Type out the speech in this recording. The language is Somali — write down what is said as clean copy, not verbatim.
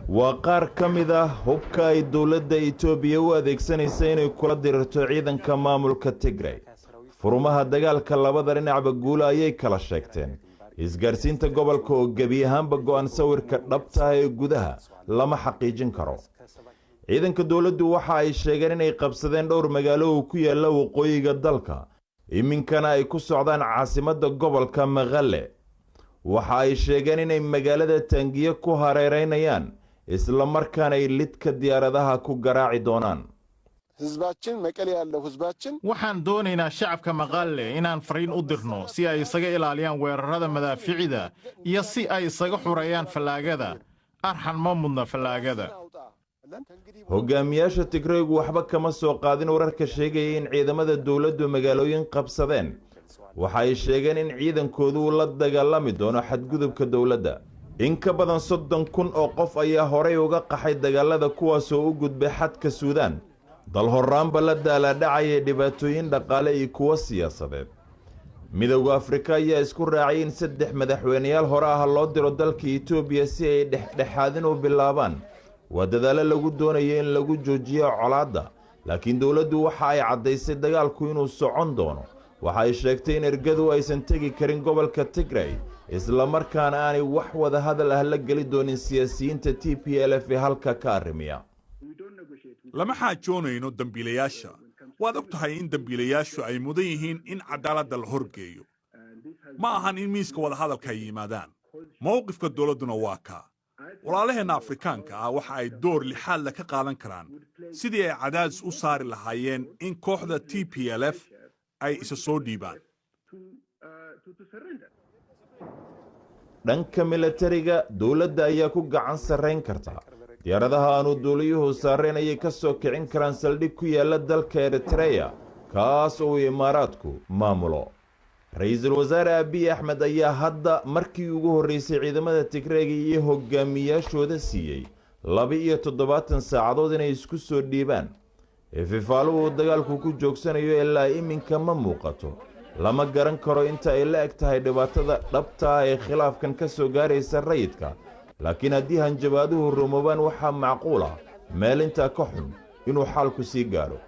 وقار كمدا هبكا دولة إثيوبيا وأديكسانيسا inay kula dirirto ciidanka maamulka Tigray furumaha dagaalka labada dhinac guul ayay kala sheegteen isgaarsiinta gobolka oo gabi ahaanba go'an sawirka dhabta ah ee gudaha lama xaqiijin karo ciidanka dawladdu waxa ay sheegeen inay qabsadeen dhowr magaalo oo ku yaala waqooyiga dalka iminkana ay ku socdaan caasimadda gobolka Maqale waxa ay sheegeen inay magaalada Tangiye ku hareereynayaan isla markaana ay lidka diyaaradaha ku garaaci doonaan hizbaችን መቀሌ ያለው hizbaችን waxaan doonaynaa shacabka Maqale inaan fariin u dirno si ay isaga ilaaliyaan weerarada madaaficida iyo si ay isaga xureeyaan falaagada arxan ma mudna falaagada hogaamiyaasha Tigraygu waxba kama soo qaadin wararka sheegaya in ciidamada dawladdu magaalooyin qabsadeen waxa ay sheegeen in ciidankoodu la dagaalami doono xadgudubka dawladda in ka badan 30,000 oo qof ayaa horay uga qaxay dagaalada kuwaas oo u gudbay xadka Suudaan dal horaanba la daaladhacay dhibaatooyin dhaqaale iyo kuwa siyaasadeed midowga Afrika ayaa isku raacay in 3 madaxweynayaal hore ah loo diro dalka Itoobiya si ay dhexdhexaadin u bilaabaan wadadaalo lagu doonayo in lagu joojiyo colaadda laakiin dawladdu waxa ay cadeysay dagaalku inuu socon doono waxa ay sheegtay in ergadu aysan tagi karin gobolka Tigray isla markaana aanay wax wada hadal ah la gali doonin siyaasiyiinta TPLF ee halka ka arrimiya lama xaajoonayno dambiilayaasha waad ogtahay in dambiilayaashu ay mudan yihiin in cadaaladda la horgeeyo ma ahan in miiska wada hadalka ay yimaadaan mowqifka dawladduna waa kaa walaalaheenna Afrikaanka ah waxa ay door lixaad la ka qaadan karaan sidii ay cadaadis u saari lahaayeen in kooxda TPLF ay isa soo dhiibaan dhanka militariga dawladda ayaa ku gacan sarreyn karta diyaaradaha aanu duuliyuhu saareen ayay ka soo kicin karaan saldhig ku yaala dalka Eritrea kaas oo Imaaraadku maamulo ra'iisul wasaare Abiy Ahmed ayaa hadda markii ugu horeysay ciidamada Tigreega iyo hogaamiyaashooda siiyay 27 saacadood inay isku soo dhiibaan ififaaluhu dagaalku ku joogsanayo ilaa iminka ma muuqato lama garan karo inta ay la eg tahay dhibaatada dhabta ah ee khilaafkan ka soo gaaraysa rayidka laakiin haddii hanjabaaduhu rumoobaan waxaa macquul ah meel intaa ka xun inuu xaalku sii gaaro